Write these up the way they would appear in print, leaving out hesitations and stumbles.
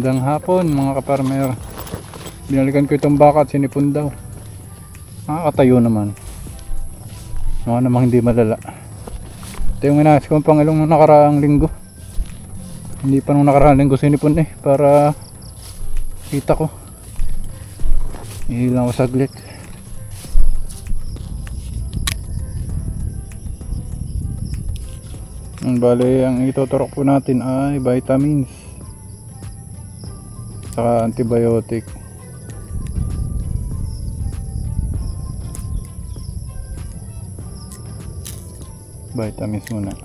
Magandang hapon mga kaparmer. Binalikan ko itong baka at sinipon daw. Nakakatayo naman. Mga namang hindi malala. Ito yung inaas kong pangilong nung nakaraang linggo. Hindi pa nung nakaraang linggo sinipon para kita ko. Ihilang ko saglit. Bale, ang ituturok po natin ay vitamins saka antibiotic. Vitamins muna.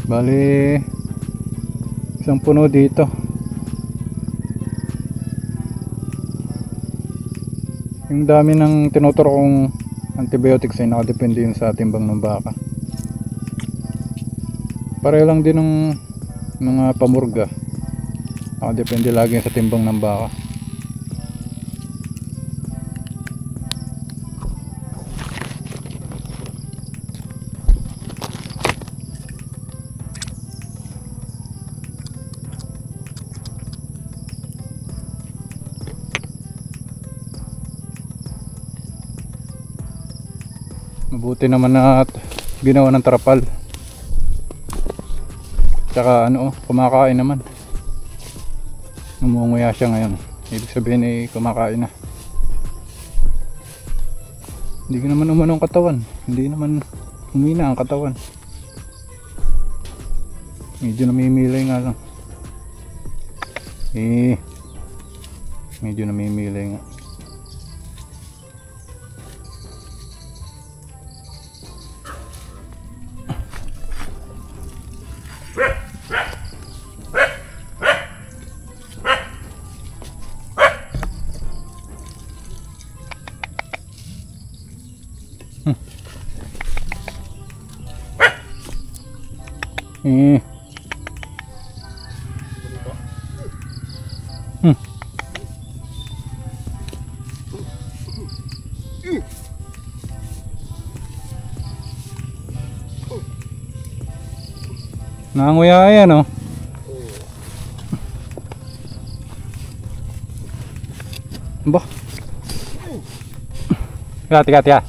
Bale, isang puno dito. Yung dami ng tinuturok kong antibiotics ay nakadepende yun sa timbang ng baka. Pareho lang din ng mga pamurga. Depende lagi sa timbang ng baka. Mabuti naman na ginawa ng trapal. Tsaka kumakain naman. Umunguya siya ngayon. Ibig sabihin kumakain na. Hindi naman umanong katawan. Hindi naman humina ang katawan. Medyo namimilay nga lang. Medyo namimilay nga. Nanguya yan Bah. Hati-hati ya.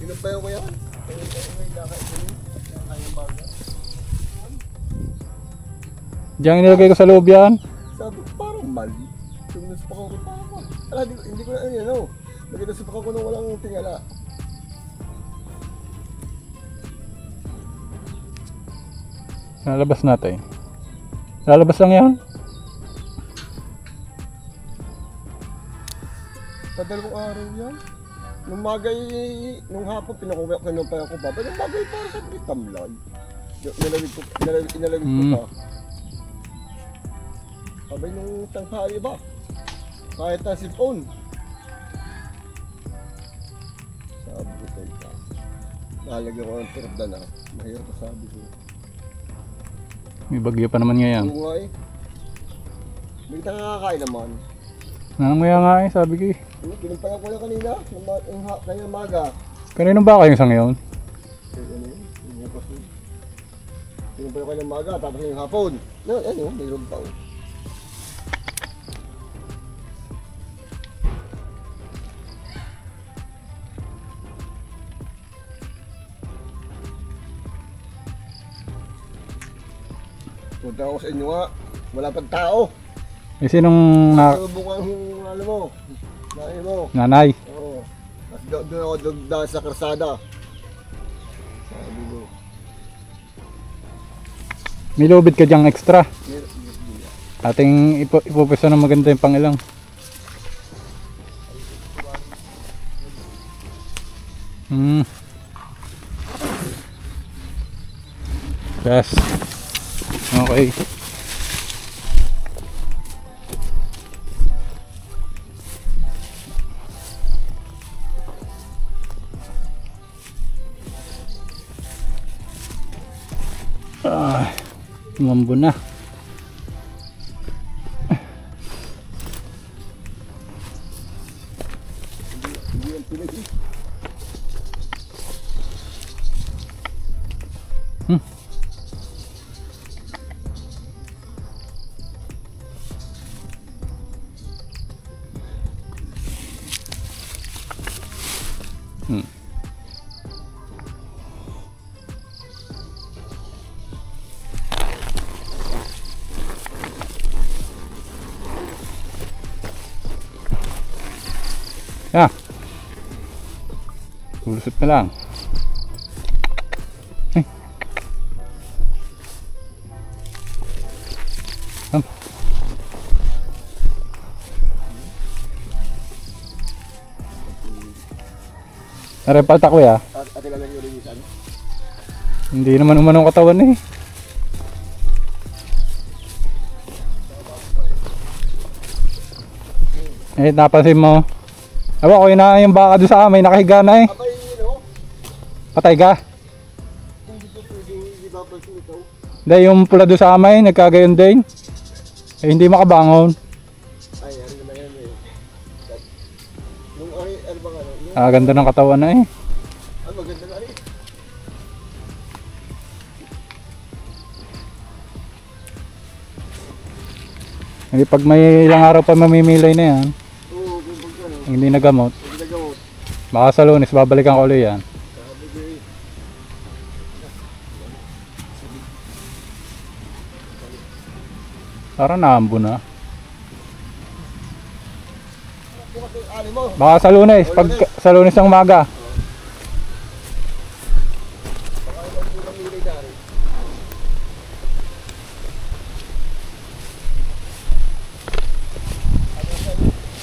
Pinabayo ko yan. Diyan nilagay ko sa loob yan. Sabi ko parang mali. Yung nasupakan ko parang hindi ko na Lagi nasupakan ko nung walang tingala. Lalabas natin. Lalabas lang yan. Padalawang araw yan. Nung hapon pinakuha ko ng paya ko pa. Nung magay para sa tamlay. Inalawig ko pa. Sabay nung tanghali ba? Kahit na sipon. Sabi ko tayo pa. Nalagyan ko ng turda na. Mahirap ko sabi ko. May bagyo pa naman ngayon. Oo nga May nakakain naman. Nanguya nga sabi ko Pinampayan ko na kanina. Kanyang maga. Kaninong baka yung isang ngayon? Pinampayan ko ng maga tapos yung hapon. Mayroon pa Punta ako sa inyo nga, wala pang tao. Sinong Subukan mo, nanay mo. Nanay? Oo. Doon ako dahil sa karsada. Sabi mo. May lubid ka dyang extra. Ating ipupisa ng maganda yung pangilang. Yes. Okay. Tumambo na. Hmm. Ah. Lulusot na lang. Ay. Narepat ako ya. Ate lang yung linisan. Hindi naman umanong katawan eh. Eh, napansin mo. Aba, ko na yung baka doon sa amin, nakahiga na eh. Abay, no? Patay ka? Hindi ko pwedeng ibabansin ikaw. Hindi, yung pula doon sa amin, nagkagayon din. Eh, hindi makabangon. Ay, ano naman yan eh. Nung ano ba nga? Ah, ganda ng katawan na eh. Ano, maganda na rin. Hindi, pag may ilang araw pa mamimilay na yan, Oo, kung pag ano, hindi nagamot, hindi nagawa. baka sa Lunes, babalikan ko ulit yan. Sabi ko eh. Parang naambo na. Bukas yung ali mo. Baka sa Lunes, pag sa Lunes ng umaga. Baka ibang pulang nilay na rin.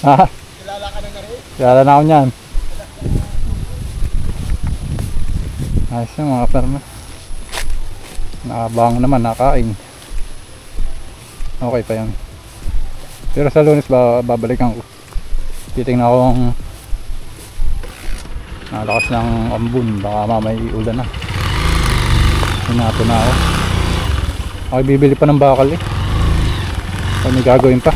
Ah, Kilala ka na na rin. kilala na ako niyan. Ayos yung mga perma. Nakabang naman, nakain. Okay pa yan. Pero sa Lunes babalikan ko. Titingnan ko kung nalakas ng ambon. Baka mamay ulan na. Hinato na ako. Ako bibili pa ng bakal eh. Kung may gagawin pa.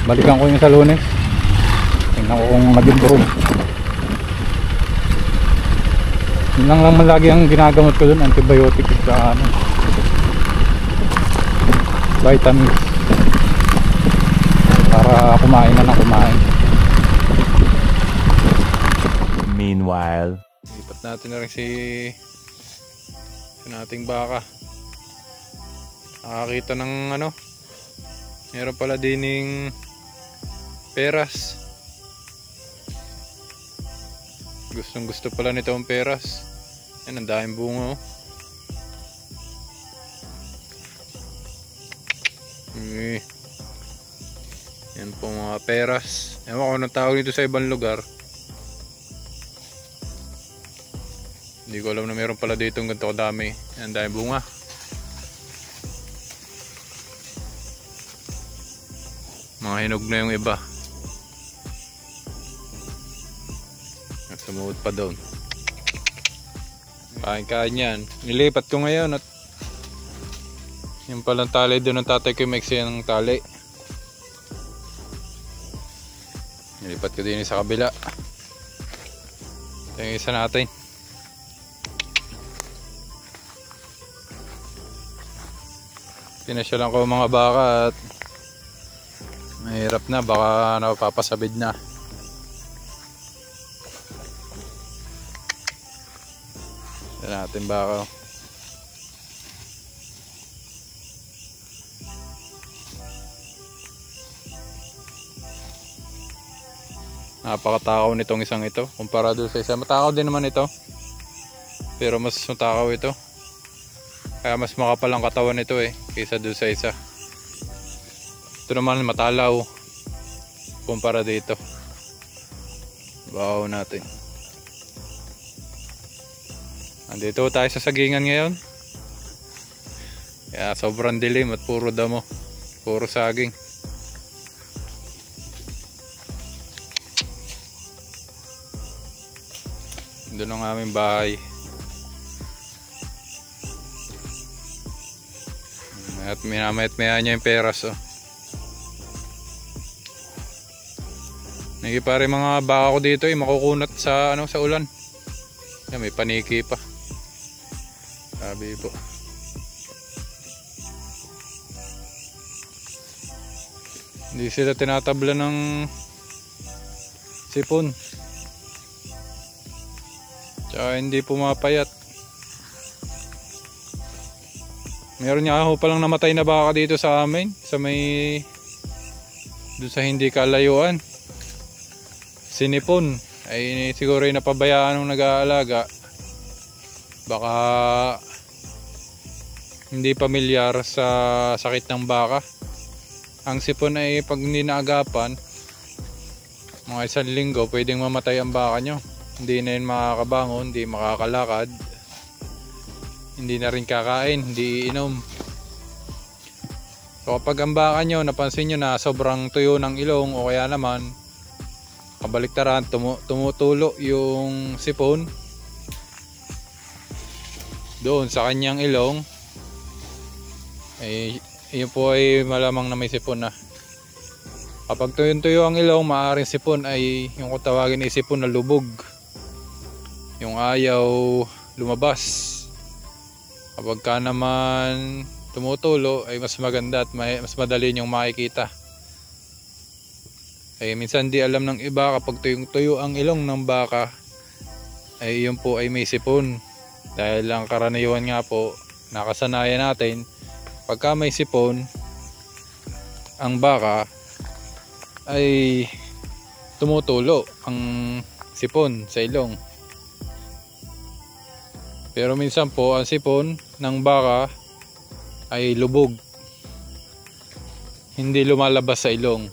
Balikan ko yung sa Lunes. Tingnan ko kung mag-improve. Yun lang naman lagi ang ginagamot ko dun, antibiotic sa ano, vitamins, para kumain na ng kumain. Meanwhile, Lipat natin na rin si nating baka. Nakakita ng ano, meron pala dining peras. Gustong gusto pala nito ang peras. Yan, ang daming bunga oh. Yan po mga peras. Ewan ko anong tawag dito sa ibang lugar. Hindi ko alam na meron pala dito ang ganito kadami. Yan, ang daming bunga. Mga hinog na yung iba. Sumuot pa doon. Kain-kain yan. Nilipat ko ngayon at yung palang tali doon ng tatay ko yung maiksi ng tali. Nilipat ko din sa kabila. Ito yung isa natin. Pinasyalan ko mga baka at mahirap na, baka napapasabid na. Ito natin baka. Napakatakaw nitong isang ito kumpara doon sa isa. Matakaw din naman ito, pero mas matakaw ito. Kaya mas makapal ang katawan nito eh kaysa doon sa isa. Ito naman matalaw kumpara dito. Bahaw natin. Andito tayo sa sagingan ngayon. Kaya sobrang dilim at puro damo, puro saging. Doon ang aming bahay. At minamayat-maya niya yung peras oh. Nagipare mga baka ko dito eh, makukunat sa ano, sa ulan. Yan, may paniki pa. Sabi po. Hindi sila tinatabla ng sipon. Tsaka hindi pumapayat. Meron nga ho palang namatay na baka dito sa amin, sa may doon sa hindi kalayuan. Sinipon ay siguro ay napabayaan ng nag-aalaga. Baka hindi pamilyar sa sakit ng baka. Ang sipon ay pag hindi naagapan, mga 1 linggo pwedeng mamatay ang baka nyo. Hindi na yun makakabangon, hindi makakalakad, hindi na rin kakain, hindi iinom. So kapag ang baka nyo napansin nyo na sobrang tuyo ng ilong o kaya naman kabaliktaran, tumutulo yung sipon doon sa kanyang ilong, eh yun po ay malamang na may sipon na. Kapag tuyo ang ilong, maaaring sipon ay yung kung tawagin ay sipon na lubog, yung ayaw lumabas. Kapag ka naman tumutulo ay mas maganda at mas madali nyong makikita. Ay minsan di alam ng iba kapag tuyo ang ilong ng baka ay yun po ay may sipon. Dahil ang karaniwan nga po, nakasanayan natin, pagka may sipon ang baka ay tumutulo ang sipon sa ilong. Pero minsan po ang sipon ng baka ay lubog, hindi lumalabas sa ilong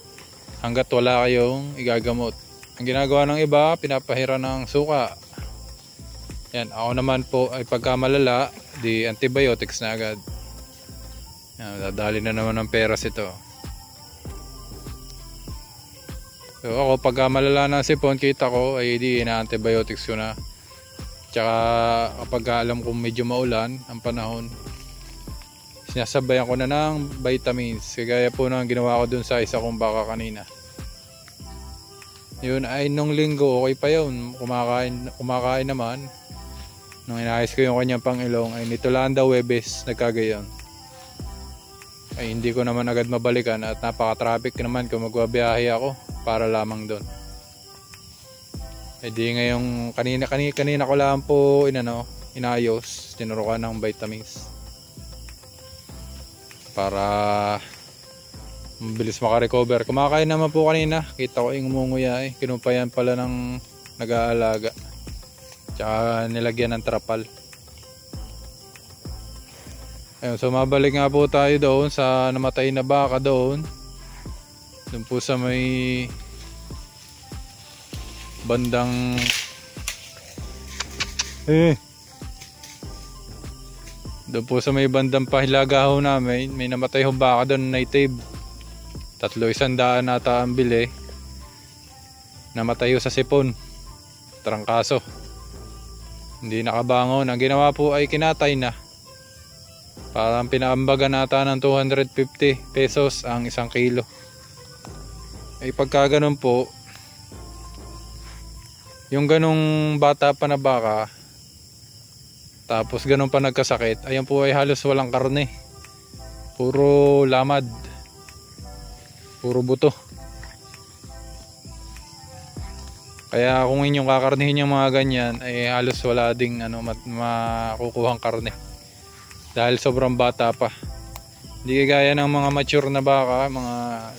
hanggat wala kayong igagamot. Ang ginagawa ng iba, pinapahira ng suka. Yan, ako naman po ay pagka malala, di antibiotics na agad. Yan, dadali na naman ng peras ito. So ako pagka malala ng sipon, kita ko ay di na-antibiotics ko na. Tsaka kapag alam kong medyo maulan ang panahon, sinasabayan ko na ng vitamins. Kagaya po ng ginawa ko dun sa isa kong baka kanina. Yun ay nung linggo okay pa yun. Kumakain naman. Nung inayos ko yung kanyang pangilong ay nito lang daw Webes nagkagayon. Ay hindi ko naman agad mabalikan at napaka-traffic naman kung magbabiyahe ako para lamang doon. Ay di ngayong kanina ko lang po inayos, tinurukan ng vitamins para mabilis makarecover. Kumakain naman po kanina, kita ko yung umunguya kinumpayan pala ng nag-aalaga, tsaka nilagyan ng trapal. Ayun, so mabalik nga po tayo doon sa namatay na baka doon po sa may bandang doon po sa may bandang Pahilaga ho namin, may namatay ho baka doon, native 300 ata ang bili, namatay ho sa sipon, trangkaso, hindi nakabangon. Ang ginawa po ay kinatay na, parang pinaambagan nata ng 250 pesos ang 1 kilo. Ay pagka ganun po, yung ganung bata pa na baka, tapos ganun pa nagkasakit, ayan po ay halos walang karne, puro lamad, puro buto. Kaya kung inyong kakarnihin yung mga ganyan ay halos wala ding makukuhang karne dahil sobrang bata pa. Hindi gaya ng mga mature na baka, mga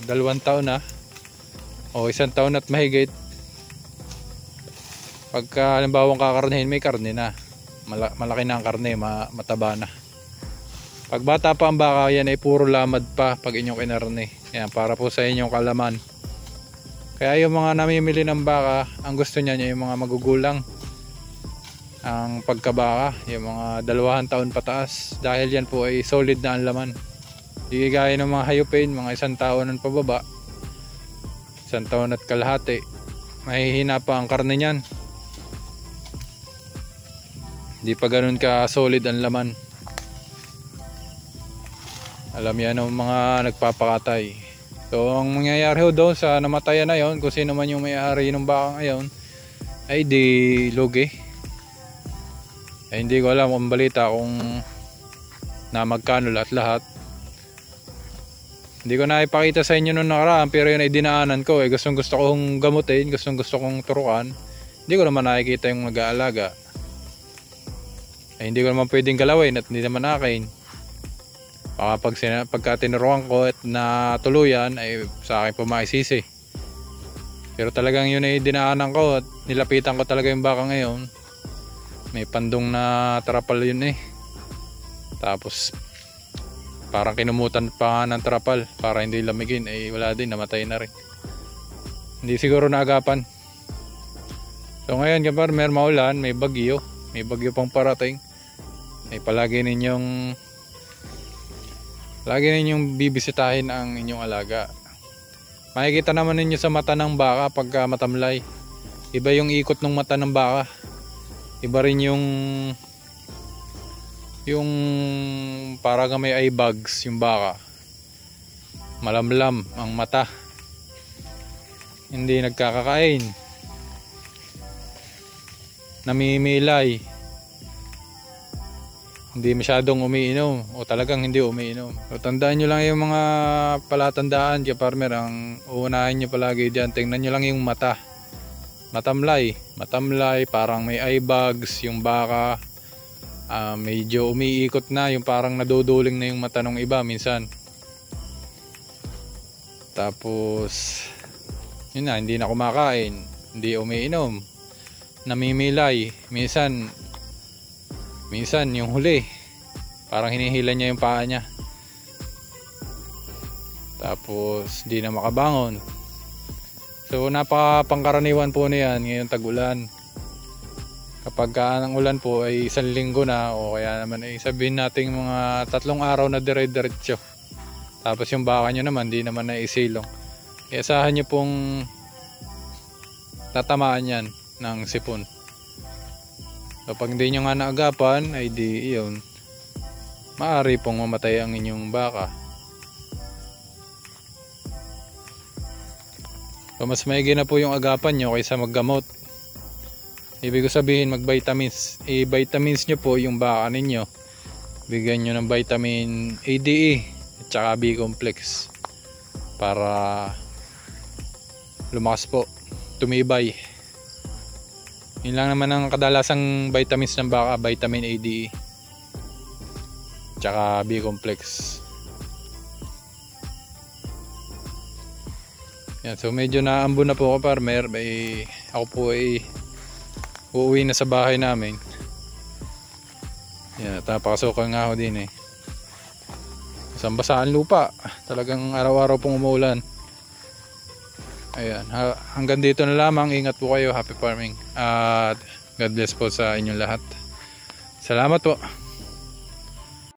2 taon na o 1 taon at mahigit. Pagka halimbawang kakarnihin, may karne na, malaki na ang karne, mataba na. Pag bata pa ang baka, yan ay puro lamad pa pag inyong kinarne. Yan, para po sa inyong kalaman. Kaya yung mga namimili ng baka, ang gusto niya yung mga magugulang ang pagkabaka, yung mga 2 taon pataas, dahil yan po ay solid na ang laman. Di gaya ng mga hayupin, mga 1 taon at pababa, 1 taon at kalahati, mahihina pa ang karne niyan. Di pa ganun ka solid ang laman. Alam yan ng mga nagpapakatay. So ang mangyayari ho doon sa namatayan na yon, kung sino man yung may-ari ng baka ngayon, ay di lugi. Ay hindi ko alam kung balita kung na magkano lahat. Hindi ko na ipakita sa inyo nung nakaraan, pero yun ay dinaanan ko. Gustong gusto kong gamutin, gustong gusto kong turukan. Hindi ko naman nakikita yung nag-aalaga. Hindi ko naman pwedeng galawin at hindi naman akin. Baka pagka tinuruan ko at natuluyan ay sa akin po maisisi. Pero talagang yun ay dinaanan ko at nilapitan ko talaga yung baka ngayon. May pandong na trapal yun eh. Tapos parang kinumutan pa ng trapal para hindi lamigin, ay wala din, namatay na rin. Hindi siguro naagapan. So ngayon ka-farmer, maulan, may bagyo pang parating. Ay palagi ninyong bibisitahin ang inyong alaga. Makikita naman ninyo sa mata ng baka pagka matamlay. Iba yung ikot ng mata ng baka. Iba rin yung parang may eye bags yung baka. Malamlam ang mata. Hindi nagkakakain. Namimilay. Hindi masyadong umiinom o talagang hindi umiinom. So, tandaan nyo lang yung mga palatandaan kaya farmer. Ang uunahin nyo palagi dyan, tingnan nyo lang yung mata. Matamlay, parang may eye bags yung baka. Medyo umiikot na, yung parang naduduling na yung mata ng iba minsan. Tapos yun na, hindi na kumakain, hindi umiinom, namimilay. Minsan yung huli parang hinihila niya yung paa niya. Tapos hindi na makabangon. So napakapangkaraniwan po na yan ngayong tag-ulan. Kapag ang ulan po ay 1 linggo na o kaya naman ay sabihin natin mga 3 araw na dire-diretso. Tapos yung baka nyo naman di naman na isilong. Kaya asahan nyo pong tatamaan yan ng sipon. So pag hindi nyo nga naagapan ay di yun, maaari pong mamatay ang inyong baka. So mas maigi na po yung agapan nyo kaysa maggamot. Ibig ko sabihin mag-vitamins. I-vitamins nyo po yung baka ninyo. Bigyan nyo ng vitamin A, D, E at saka B-complex para lumakas po, tumibay. Yun lang naman ang kadalasang vitamins ng baka, vitamin A, D, E at saka B-complex. Yan, so medyo naambon na po ako farmer. Ako po ay uuwi na sa bahay namin. Yan, napakasukan nga ako din eh. Basang-basa ang lupa. Talagang araw-araw pong umuulan. Ayan, hanggang dito na lamang. Ingat po kayo, happy farming. At God bless po sa inyong lahat. Salamat po.